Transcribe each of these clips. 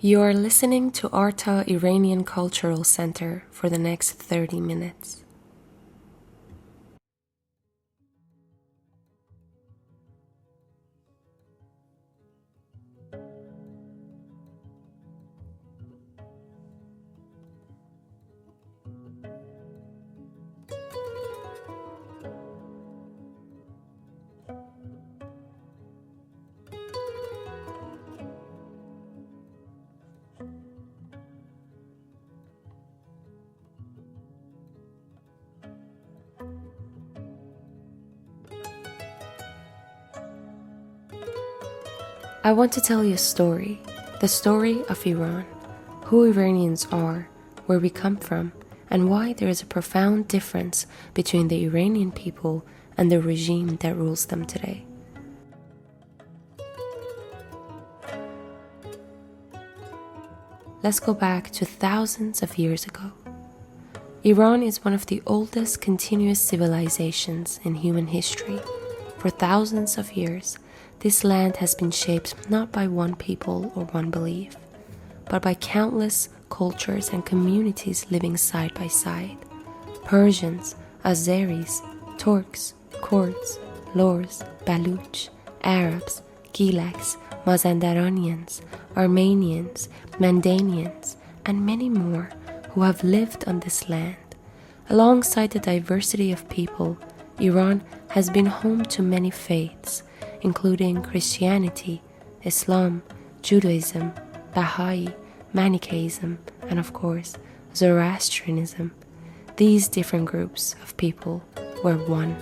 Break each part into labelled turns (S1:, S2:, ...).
S1: You are listening to Arta Iranian Cultural Center for the next 30 minutes. I want to tell you a story, the story of Iran, who Iranians are, where we come from, and why there is a profound difference between the Iranian people and the regime that rules them today. Let's go back to thousands of years ago. Iran is one of the oldest continuous civilizations in human history. For thousands of years, this land has been shaped not by one people or one belief, but by countless cultures and communities living side by side. Persians, Azeris, Turks, Kurds, Lurs, Baluch, Arabs, Gilaks, Mazandaranians, Armenians, Mandanians, and many more who have lived on this land. Alongside the diversity of people, Iran has been home to many faiths, including Christianity, Islam, Judaism, Baha'i, Manichaeism, and of course, Zoroastrianism. These different groups of people were one.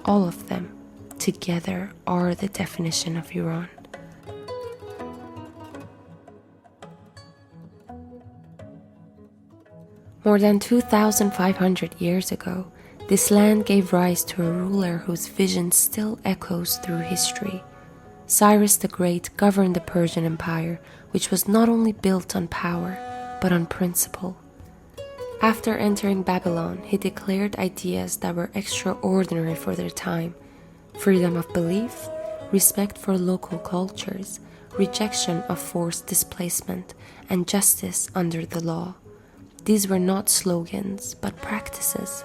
S1: All of them together are the definition of Iran. More than 2,500 years ago, this land gave rise to a ruler whose vision still echoes through history. Cyrus the Great governed the Persian Empire, which was not only built on power, but on principle. After entering Babylon, he declared ideas that were extraordinary for their time: freedom of belief, respect for local cultures, rejection of forced displacement, and justice under the law. These were not slogans, but practices.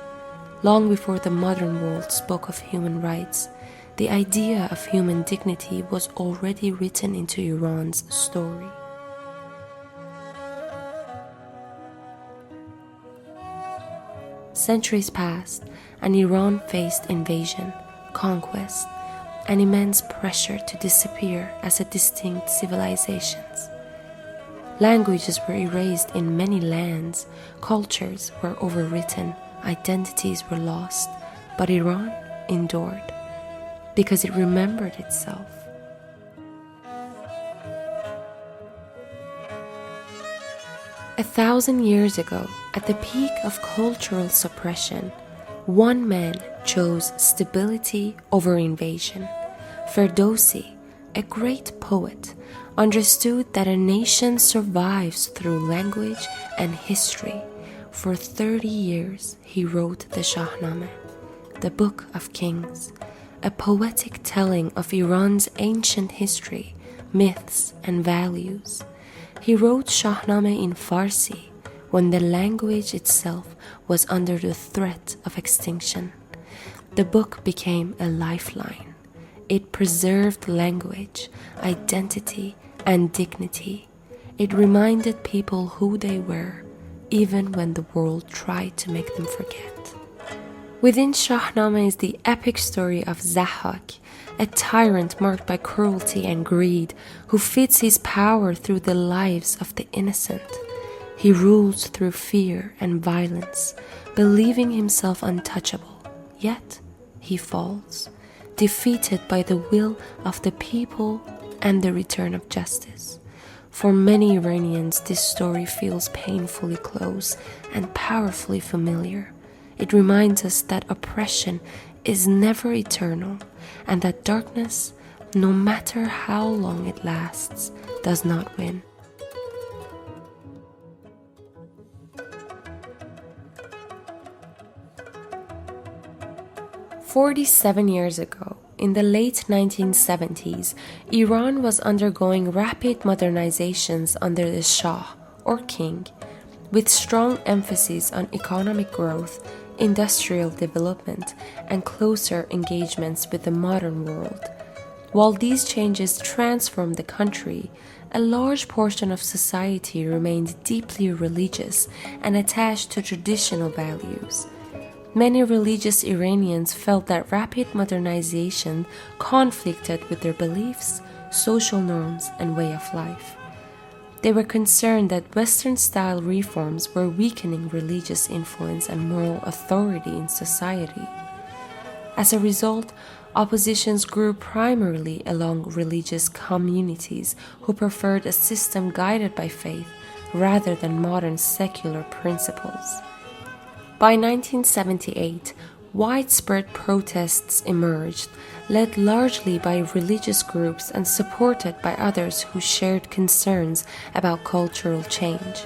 S1: Long before the modern world spoke of human rights, the idea of human dignity was already written into Iran's story. Centuries passed, and Iran faced invasion, conquest, and immense pressure to disappear as a distinct civilization. Languages were erased in many lands, cultures were overwritten, identities were lost, but Iran endured because it remembered itself. A 1,000 years ago, at the peak of cultural suppression, one man chose stability over invasion. Ferdowsi, a great poet, understood that a nation survives through language and history. For 30 years, he wrote the Shahnameh, the Book of Kings, a poetic telling of Iran's ancient history, myths, and values. He wrote Shahnameh in Farsi when the language itself was under the threat of extinction. The book became a lifeline. It preserved language, identity, and dignity. It reminded people who they were, even when the world tried to make them forget. Within Shahnameh is the epic story of Zahak, a tyrant marked by cruelty and greed, who feeds his power through the lives of the innocent. He rules through fear and violence, believing himself untouchable, yet he falls, defeated by the will of the people and the return of justice. For many Iranians, this story feels painfully close and powerfully familiar. It reminds us that oppression is never eternal, and that darkness, no matter how long it lasts, does not win. 47 years ago, in the late 1970s, Iran was undergoing rapid modernizations under the Shah, or king, with strong emphasis on economic growth, industrial development, and closer engagements with the modern world. While these changes transformed the country, a large portion of society remained deeply religious and attached to traditional values. Many religious Iranians felt that rapid modernization conflicted with their beliefs, social norms, and way of life. They were concerned that Western-style reforms were weakening religious influence and moral authority in society. As a result, oppositions grew primarily along religious communities who preferred a system guided by faith rather than modern secular principles. By 1978, widespread protests emerged, led largely by religious groups and supported by others who shared concerns about cultural change.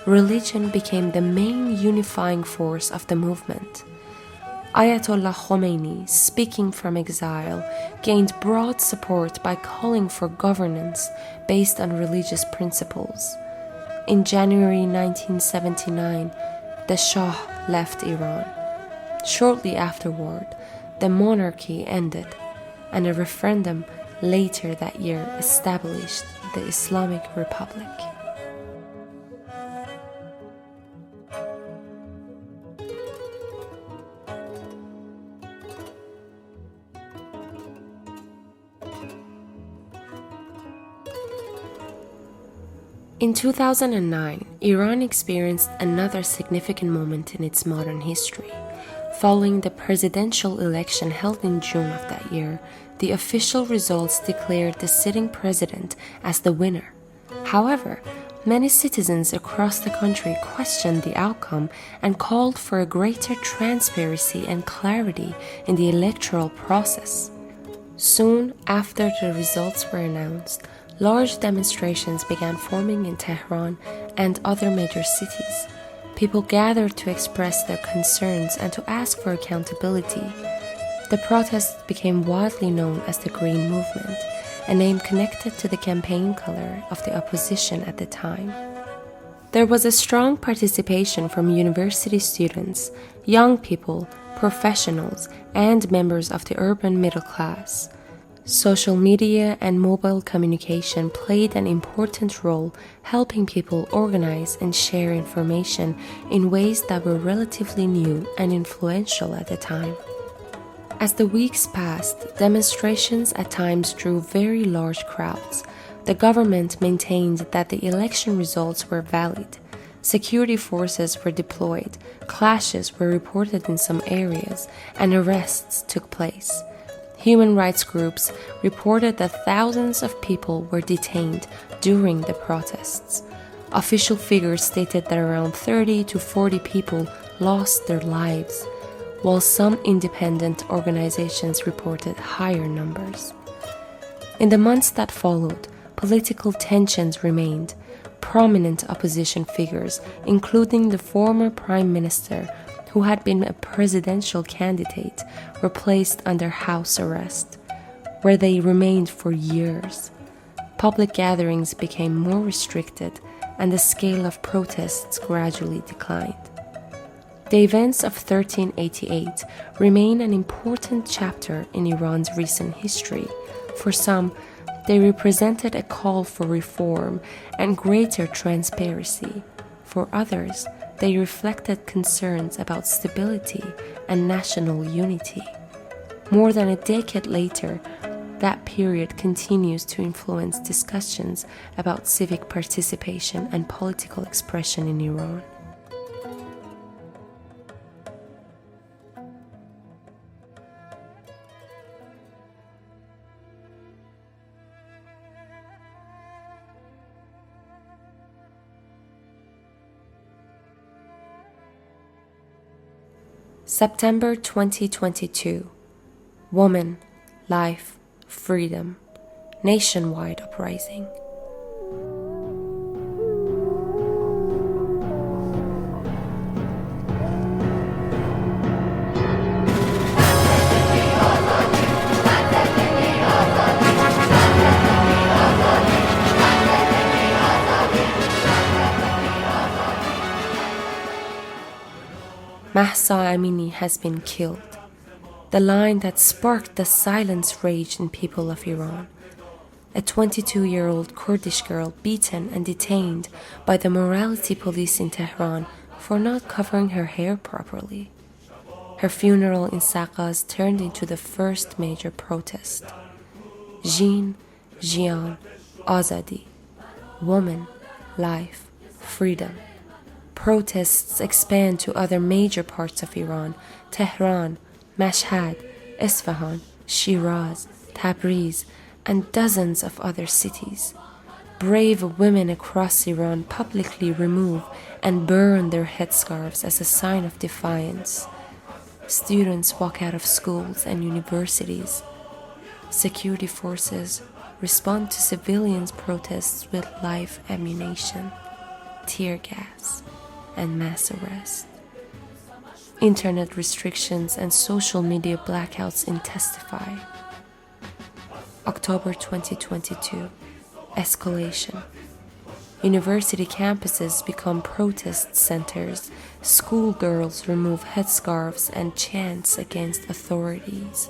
S1: Religion became the main unifying force of the movement. Ayatollah Khomeini, speaking from exile, gained broad support by calling for governance based on religious principles. In January 1979, the Shah left Iran. Shortly afterward, the monarchy ended, and a referendum later that year established the Islamic Republic. In 2009, Iran experienced another significant moment in its modern history. Following the presidential election held in June of that year, the official results declared the sitting president as the winner. However, many citizens across the country questioned the outcome and called for a greater transparency and clarity in the electoral process. Soon after the results were announced, large demonstrations began forming in Tehran and other major cities. People gathered to express their concerns and to ask for accountability. The protests became widely known as the Green Movement, a name connected to the campaign color of the opposition at the time. There was a strong participation from university students, young people, professionals, and members of the urban middle class. Social media and mobile communication played an important role helping people organize and share information in ways that were relatively new and influential at the time. As the weeks passed, demonstrations at times drew very large crowds. The government maintained that the election results were valid. Security forces were deployed, clashes were reported in some areas, and arrests took place. Human rights groups reported that thousands of people were detained during the protests. Official figures stated that around 30 to 40 people lost their lives, while some independent organizations reported higher numbers. In the months that followed, political tensions remained. Prominent opposition figures, including the former prime minister, who had been a presidential candidate, were placed under house arrest, where they remained for years. Public gatherings became more restricted, and the scale of protests gradually declined. The events of 1388 remain an important chapter in Iran's recent history. For some, they represented a call for reform and greater transparency. For others, they reflected concerns about stability and national unity. More than a decade later, that period continues to influence discussions about civic participation and political expression in Iran. September 2022. Woman, Life, Freedom. Nationwide uprising. Mahsa Amini has been killed. The line that sparked the silence rage in people of Iran. A 22-year-old Kurdish girl beaten and detained by the morality police in Tehran for not covering her hair properly. Her funeral in Saqqaz turned into the first major protest. Jin, Jian, Azadi. Woman, life, freedom. Protests expand to other major parts of Iran: Tehran, Mashhad, Isfahan, Shiraz, Tabriz, and dozens of other cities. Brave women across Iran publicly remove and burn their headscarves as a sign of defiance. Students walk out of schools and universities. Security forces respond to civilians' protests with live ammunition, tear gas, and mass arrest. Internet restrictions and social media blackouts intensify. October 2022, escalation. University campuses become protest centers. Schoolgirls remove headscarves and chants against authorities.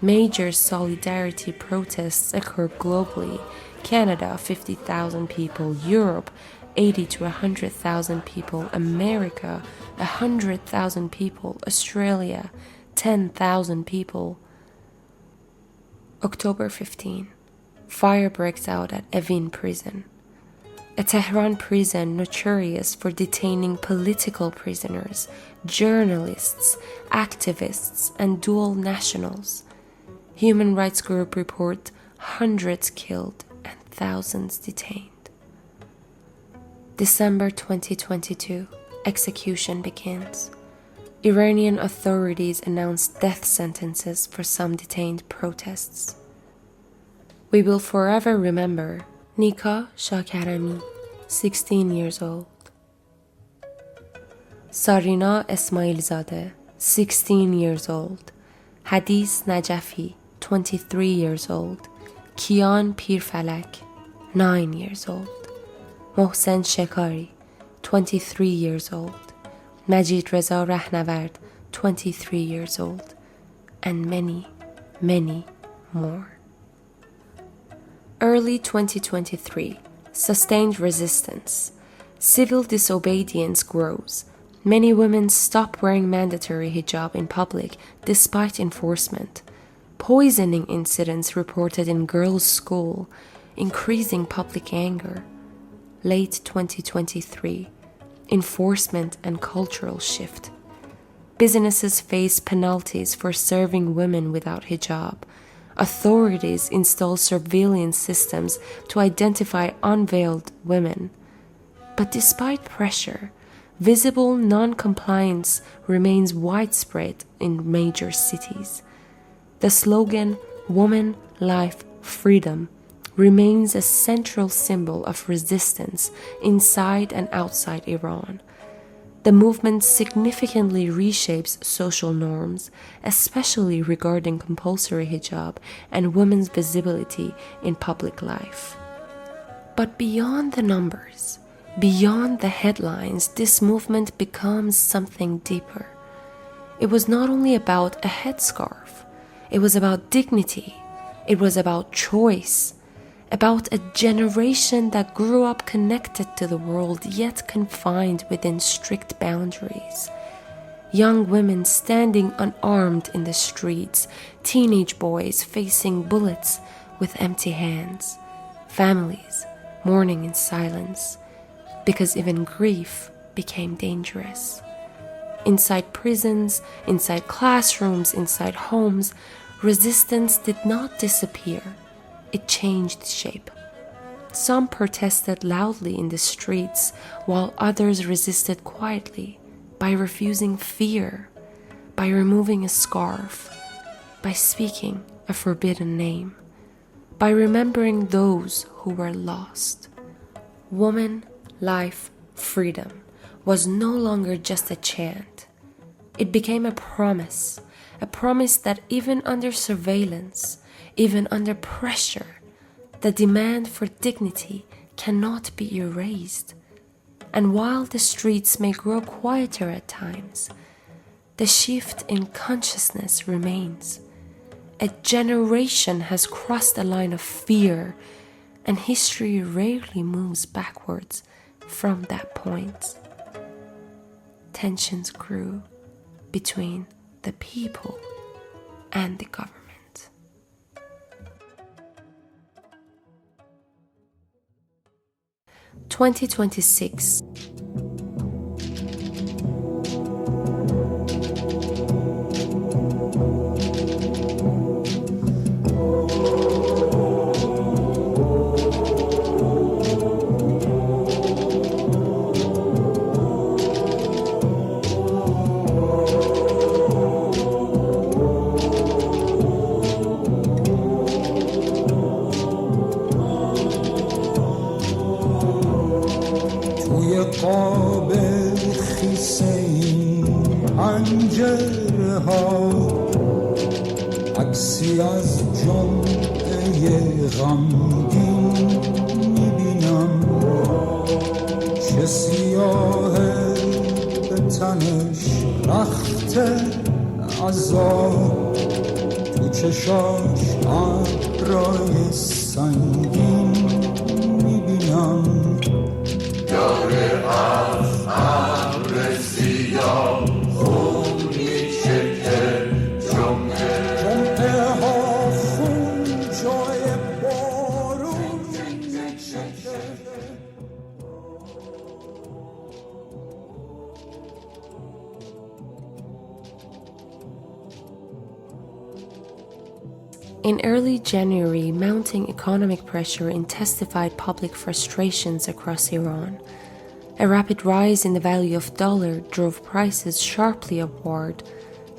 S1: Major solidarity protests occur globally. Canada, 50,000 people. Europe, 80 to 100,000 people. America, 100,000 people. Australia, 10,000 people. October 15. Fire breaks out at Evin prison. A Tehran prison notorious for detaining political prisoners, journalists, activists, and dual nationals. Human rights group report hundreds killed and thousands detained. December 2022, execution begins. Iranian authorities announced death sentences for some detained protests. We will forever remember Nika Shakarami, 16 years old. Sarina Esmailzadeh, 16 years old. Hadis Najafi, 23 years old. Kian Pirfalak, 9 years old. Mohsen Shekari, 23 years old. Majid Reza Rahnavard, 23 years old. And many, many more. Early 2023, sustained resistance. Civil disobedience grows. Many women stop wearing mandatory hijab in public despite enforcement. Poisoning incidents reported in girls' school, increasing public anger. Late 2023, enforcement and cultural shift. Businesses face penalties for serving women without hijab. Authorities install surveillance systems to identify unveiled women. But despite pressure, visible non-compliance remains widespread in major cities. The slogan, "Woman, Life, Freedom," remains a central symbol of resistance inside and outside Iran. The movement significantly reshapes social norms, especially regarding compulsory hijab and women's visibility in public life. But beyond the numbers, beyond the headlines, this movement becomes something deeper. It was not only about a headscarf, it was about dignity, it was about choice, about a generation that grew up connected to the world yet confined within strict boundaries. Young women standing unarmed in the streets, teenage boys facing bullets with empty hands, families mourning in silence because even grief became dangerous. Inside prisons, inside classrooms, inside homes, resistance did not disappear. It changed shape. Some protested loudly in the streets, while others resisted quietly by refusing fear, by removing a scarf, by speaking a forbidden name, by remembering those who were lost. Woman, Life, Freedom was no longer just a chant. It became a promise that even under surveillance, even under pressure, the demand for dignity cannot be erased. and while the streets may grow quieter at times, the shift in consciousness remains. A generation has crossed a line of fear, and history rarely moves backwards from that point. Tensions grew between the people and the government. 2026.
S2: قاب خیس این پنجره ها عکسی از جمعه غمگین میبینم چه سیاهه به تنش رخت عذاب تو چشاش ابرای سنگین میبینم داره از ابر سیاه خون میچکه جمعه ها خون جای بارون میچکه.
S1: In early January, mounting economic pressure intensified public frustrations across Iran. A rapid rise in the value of dollar drove prices sharply upward,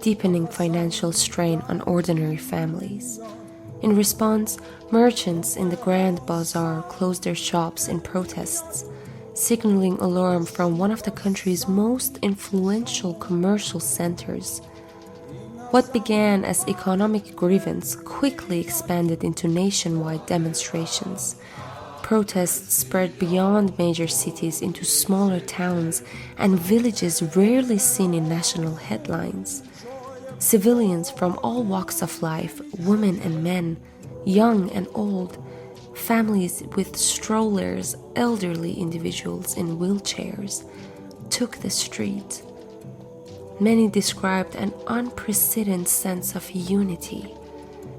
S1: deepening financial strain on ordinary families. In response, merchants in the Grand Bazaar closed their shops in protests, signaling alarm from one of the country's most influential commercial centers. What began as economic grievance quickly expanded into nationwide demonstrations. Protests spread beyond major cities into smaller towns and villages rarely seen in national headlines. Civilians from all walks of life, women and men, young and old, families with strollers, elderly individuals in wheelchairs, took the street. Many described an unprecedented sense of unity,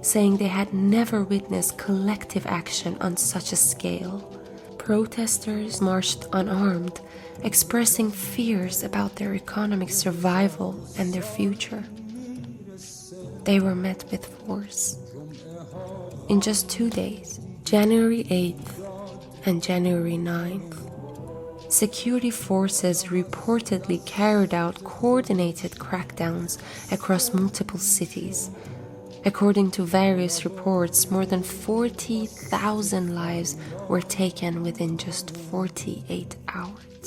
S1: saying they had never witnessed collective action on such a scale. Protesters marched unarmed, expressing fears about their economic survival and their future. They were met with force. In just 2 days, January 8th and January 9th, security forces reportedly carried out coordinated crackdowns across multiple cities. According to various reports, more than 40,000 lives were taken within just 48 hours.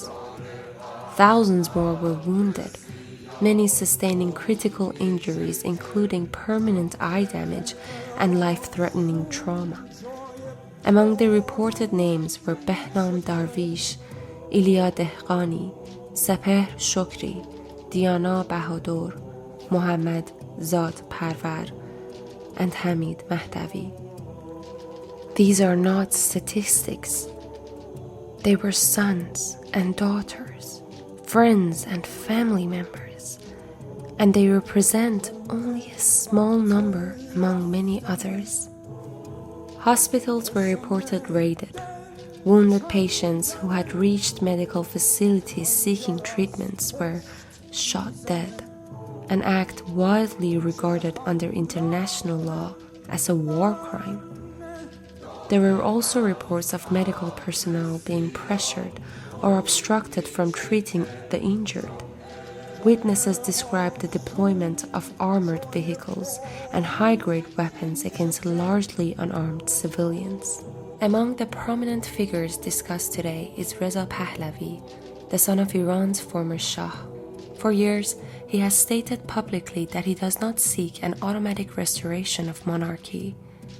S1: Thousands more were wounded, many sustaining critical injuries, including permanent eye damage and life-threatening trauma. Among the reported names were Behnam Darvish, Ilya Dehqani, Saper Shokri, Diana Bahadur, Mohammad Zad Parvar, and Hamid Mahdavi. These are not statistics. They were sons and daughters, friends and family members, and they represent only a small number among many others. Hospitals were reported raided. Wounded patients who had reached medical facilities seeking treatments were shot dead, an act widely regarded under international law as a war crime. There were also reports of medical personnel being pressured or obstructed from treating the injured. Witnesses described the deployment of armored vehicles and high-grade weapons against largely unarmed civilians. Among the prominent figures discussed today is Reza Pahlavi, the son of Iran's former Shah. For years, he has stated publicly that he does not seek an automatic restoration of monarchy.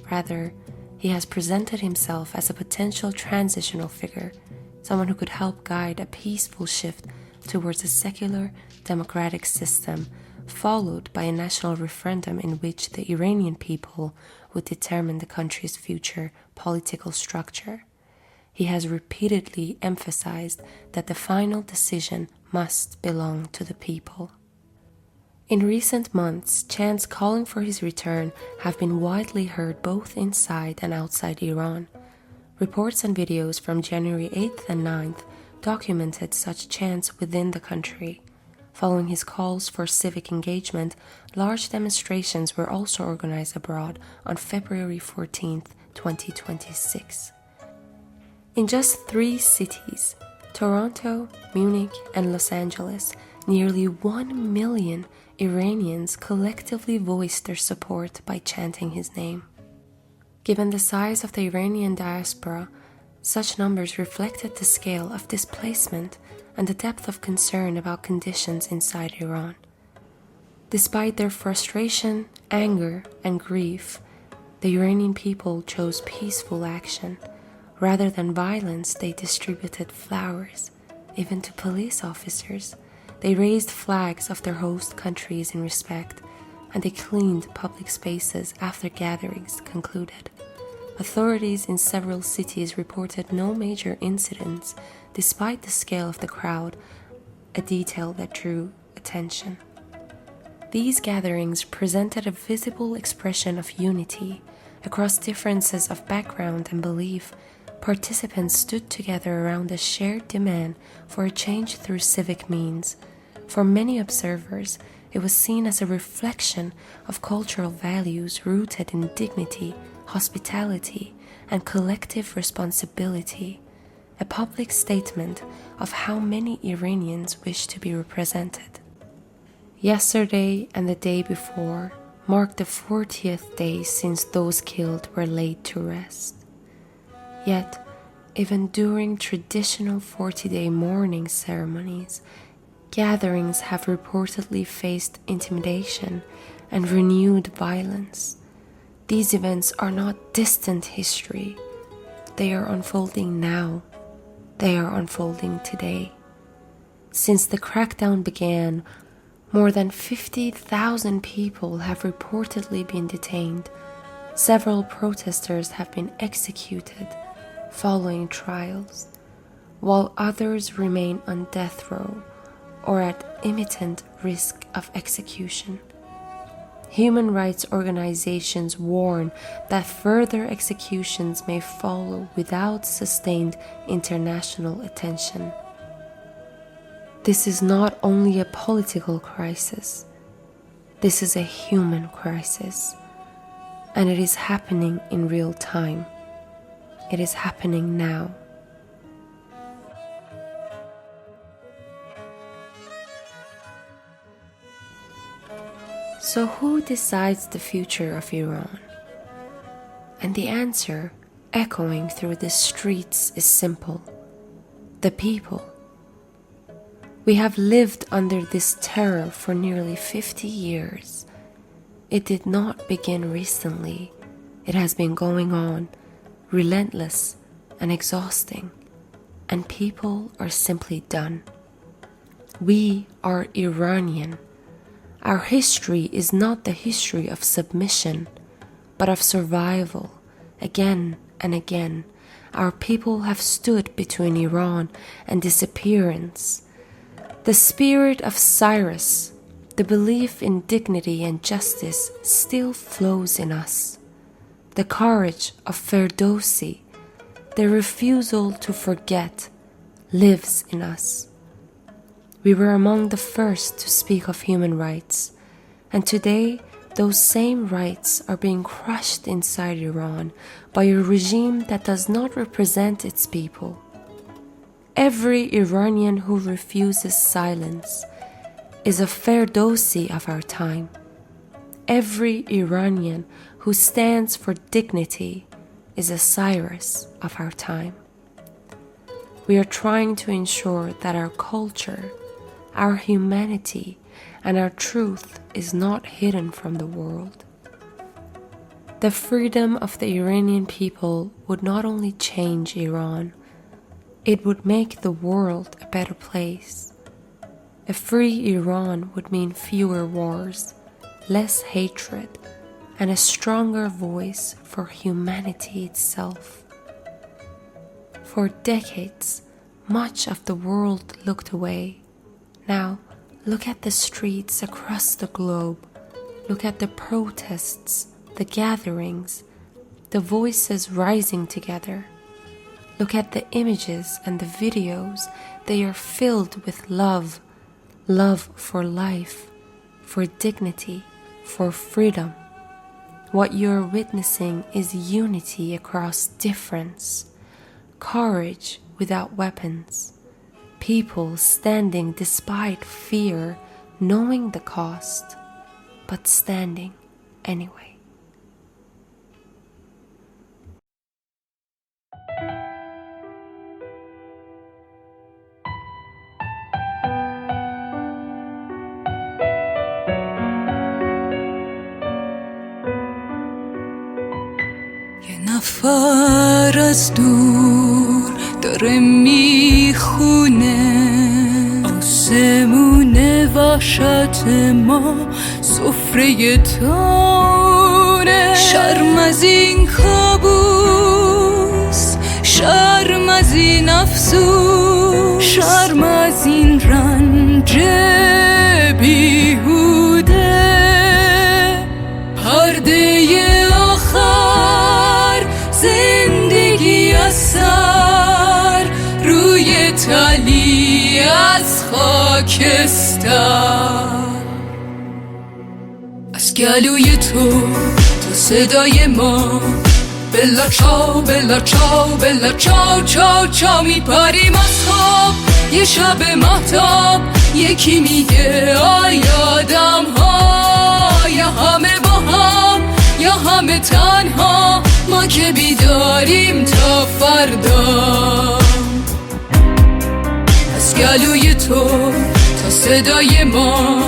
S1: Rather, he has presented himself as a potential transitional figure someone who could help guide a peaceful shift towards a secular, democratic system, followed by a national referendum in which the Iranian people would determine the country's future political structure. He has repeatedly emphasized that the final decision must belong to the people. In recent months, chants calling for his return have been widely heard both inside and outside Iran. Reports and videos from January 8th and 9th documented such chants within the country. Following his calls for civic engagement, large demonstrations were also organized abroad on February 14th, 2026. In just 3 cities, Toronto, Munich, and Los Angeles, nearly 1 million Iranians collectively voiced their support by chanting his name. Given the size of the Iranian diaspora, such numbers reflected the scale of displacement and the depth of concern about conditions inside Iran. Despite their frustration, anger, and grief, the Iranian people chose peaceful action. Rather than violence, they distributed flowers, even to police officers. They raised flags of their host countries in respect, and they cleaned public spaces after gatherings concluded. Authorities in several cities reported no major incidents despite the scale of the crowd, a detail that drew attention. These gatherings presented a visible expression of unity. Across differences of background and belief, participants stood together around a shared demand for a change through civic means. For many observers, it was seen as a reflection of cultural values rooted in dignity, hospitality, and collective responsibility, a public statement of how many Iranians wish to be represented. Yesterday and the day before marked the 40th day since those killed were laid to rest. Yet, even during traditional 40-day mourning ceremonies, gatherings have reportedly faced intimidation and renewed violence. These events are not distant history. They are unfolding now. They are unfolding today. Since the crackdown began, more than 50,000 people have reportedly been detained. Several protesters have been executed following trials, while others remain on death row or at imminent risk of execution. Human rights organizations warn that further executions may follow without sustained international attention. This is not only a political crisis, this is a human crisis, and it is happening in real time. It is happening now. So who decides the future of Iran? And the answer, echoing through the streets, is simple: the people. We have lived under this terror for nearly 50 years. It did not begin recently. It has been going on, relentless and exhausting, and people are simply done. We are Iranian. Our history is not the history of submission, but of survival. Again and again, our people have stood between Iran and disappearance. The spirit of Cyrus, the belief in dignity and justice, still flows in us. The courage of Ferdowsi, the refusal to forget, lives in us. We were among the first to speak of human rights, and today those same rights are being crushed inside Iran by a regime that does not represent its people. Every Iranian who refuses silence is a Ferdowsi of our time. Every Iranian who stands for dignity is a Cyrus of our time. We are trying to ensure that our culture, our humanity, and our truth is not hidden from the world. The freedom of the Iranian people would not only change Iran, It would make the world a better place. A free Iran would mean fewer wars, less hatred, and a stronger voice for humanity itself. For decades, much of the world looked away. Now, look at the streets across the globe. Look at the protests, the gatherings, the voices rising together. Look at the images and the videos. They are filled with love. Love for life, for dignity, for freedom. What you're witnessing is unity across difference, courage without weapons, people standing despite fear, knowing the cost, but standing anyway.
S2: نفر از دور داره میخونه آسمون وحشت ما سفره تانه شرم از این کابوس شرم از این افسوس شرم از این رنج بیهوده پرده زندگی از سر روی تلی از خاکستر از گلوی تو صدای ما بلا چاو بلا چاو بلا چاو چاو چاو میپریم از خواب یه شب مهتاب یکی میگه آی آدم ها یا همه با هم یا همه تنها ما که بیداریم تا فردا از گلوی تو تا صدای ما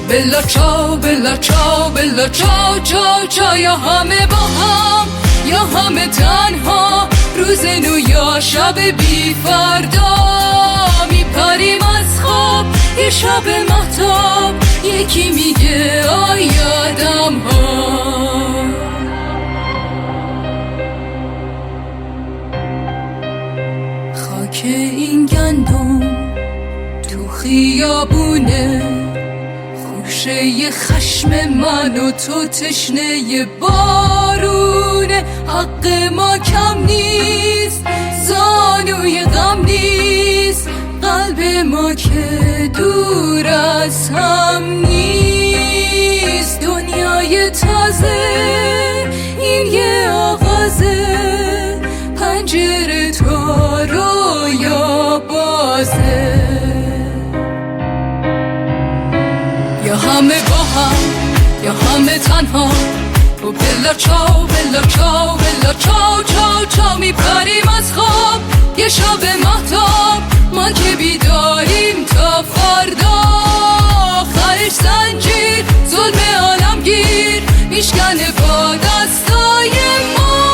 S2: بلا چاو بلا چاو بلا چاو چاو چاو یا همه با هم یا همه تنها روز نو یا شب بی فردا میپریم از خواب یه شب مهتاب یکی میگه آی آدم ها که این گندم تو خیابونه خوشه خشم من و تو تشنه بارونه حق ما کم نیست زانوی غم نیست قلب ما که دور از هم نیست دنیای تازه این یه آغازه پنجره تا رویا بازه یا همه با هم یا همه تنها و بلا چاو بلا چاو بلا چاو چاو چاو میپریم از خواب یه شب مهتاب ما که بیداریم تا فردا آخرش زنجیر ظلم عالمگیر میشکنه با دستای ما.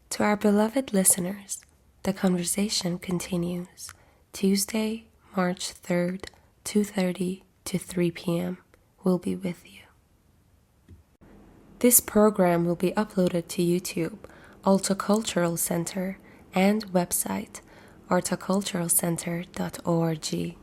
S1: To our beloved listeners, the conversation continues. Tuesday, March 3rd, 2:30 to 3 p.m. We'll be with you. This program will be uploaded to YouTube, Alta Cultural Center, and website artaculturalcenter.org.